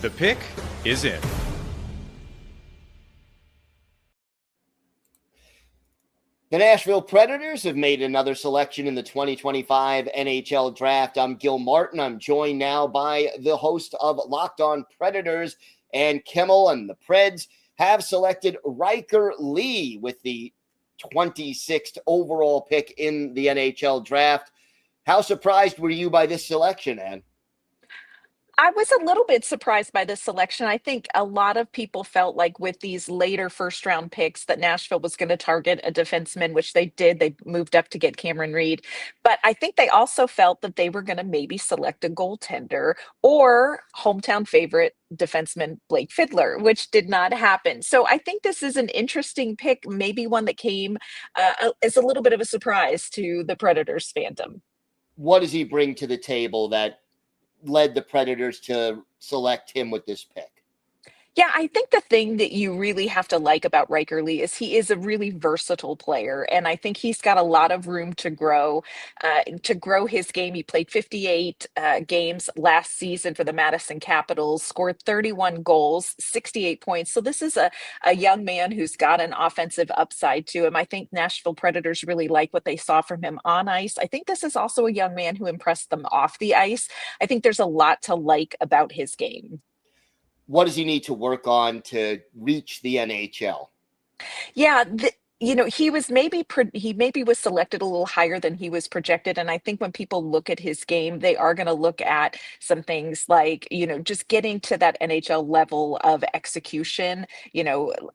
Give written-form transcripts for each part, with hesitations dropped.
The pick is in. The Nashville Predators have made another selection in the 2025 NHL Draft. I'm Gil Martin. I'm joined now by the host of Locked On Predators, and Kimmel, and the Preds have selected Ryker Lee with the 26th overall pick in the NHL Draft. How surprised were you by this selection, Ann? I was a little bit surprised by this selection. I think a lot of people felt like with these later first round picks that Nashville was going to target a defenseman, which they did. They moved up to get Cameron Reed. But I think they also felt that they were going to maybe select a goaltender or hometown favorite defenseman Blake Fiddler, which did not happen. So I think this is an interesting pick, maybe one that came as a little bit of a surprise to the Predators fandom. What does he bring to the table that led the Predators to select him with this pick? Yeah, I think the thing that you really have to like about Ryker Lee is he is a really versatile player, and I think he's got a lot of room to grow his game. He played 58 games last season for the Madison Capitals, scored 31 goals, 68 points. So this is a young man who's got an offensive upside to him. I think Nashville Predators really like what they saw from him on ice. I think this is also a young man who impressed them off the ice. I think there's a lot to like about his game. What does he need to work on to reach the NHL? Yeah, he was he maybe was selected a little higher than he was projected. And I think when people look at his game, they are going to look at some things like, just getting to that NHL level of execution.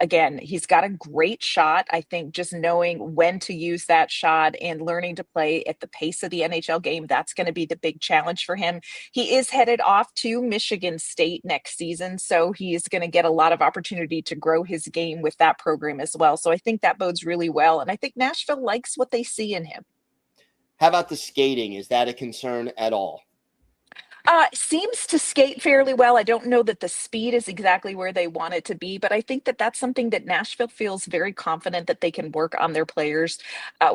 Again, he's got a great shot. I think just knowing when to use that shot and learning to play at the pace of the NHL game, that's going to be the big challenge for him. He is headed off to Michigan State next season, so he's going to get a lot of opportunity to grow his game with that program as well. So I think that bodes really well. And I think Nashville likes what they see in him. How about the skating? Is that a concern at all? Seems to skate fairly well. I don't know that the speed is exactly where they want it to be, but I think that that's something that Nashville feels very confident that they can work on their players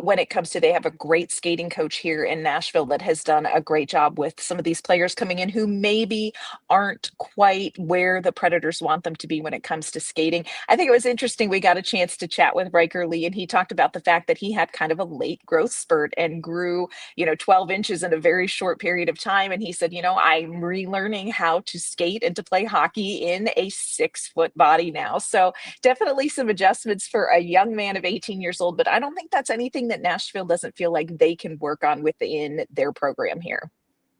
when it comes to. They have a great skating coach here in Nashville that has done a great job with some of these players coming in who maybe aren't quite where the Predators want them to be when it comes to skating. I think it was interesting. We got a chance to chat with Ryker Lee, and he talked about the fact that he had kind of a late growth spurt and grew, 12 inches in a very short period of time. And he said, I'm relearning how to skate and to play hockey in a 6-foot body now. So definitely some adjustments for a young man of 18 years old, but I don't think that's anything that Nashville doesn't feel like they can work on within their program here.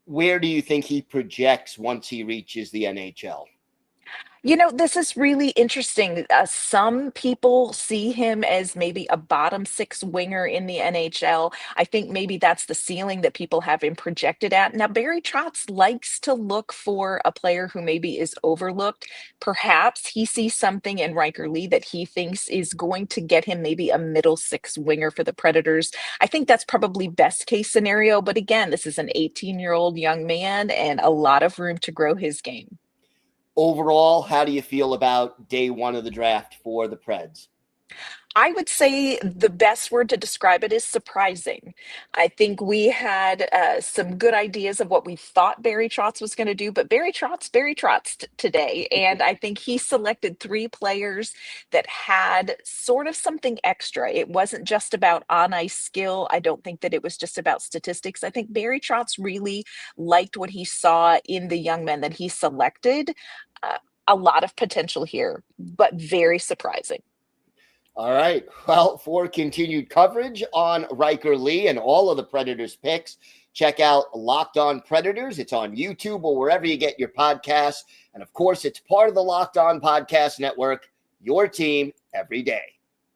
Where do you think he projects once he reaches the NHL? This is really interesting. Some people see him as maybe a bottom six winger in the NHL. I think maybe that's the ceiling that people have him projected at. Now, Barry Trotz likes to look for a player who maybe is overlooked. Perhaps he sees something in Ryker Lee that he thinks is going to get him maybe a middle six winger for the Predators. I think that's probably best case scenario. But again, this is an 18-year-old young man and a lot of room to grow his game. Overall, how do you feel about day one of the draft for the Preds? I would say the best word to describe it is surprising. I think we had some good ideas of what we thought Barry Trotz was going to do, but Barry Trotz today. And I think he selected 3 players that had sort of something extra. It wasn't just about on-ice skill. I don't think that it was just about statistics. I think Barry Trotz really liked what he saw in the young men that he selected. A lot of potential here, but very surprising. All right. Well, for continued coverage on Ryker Lee and all of the Predators picks, check out Locked On Predators. It's on YouTube or wherever you get your podcasts. And of course, it's part of the Locked On Podcast Network, your team every day.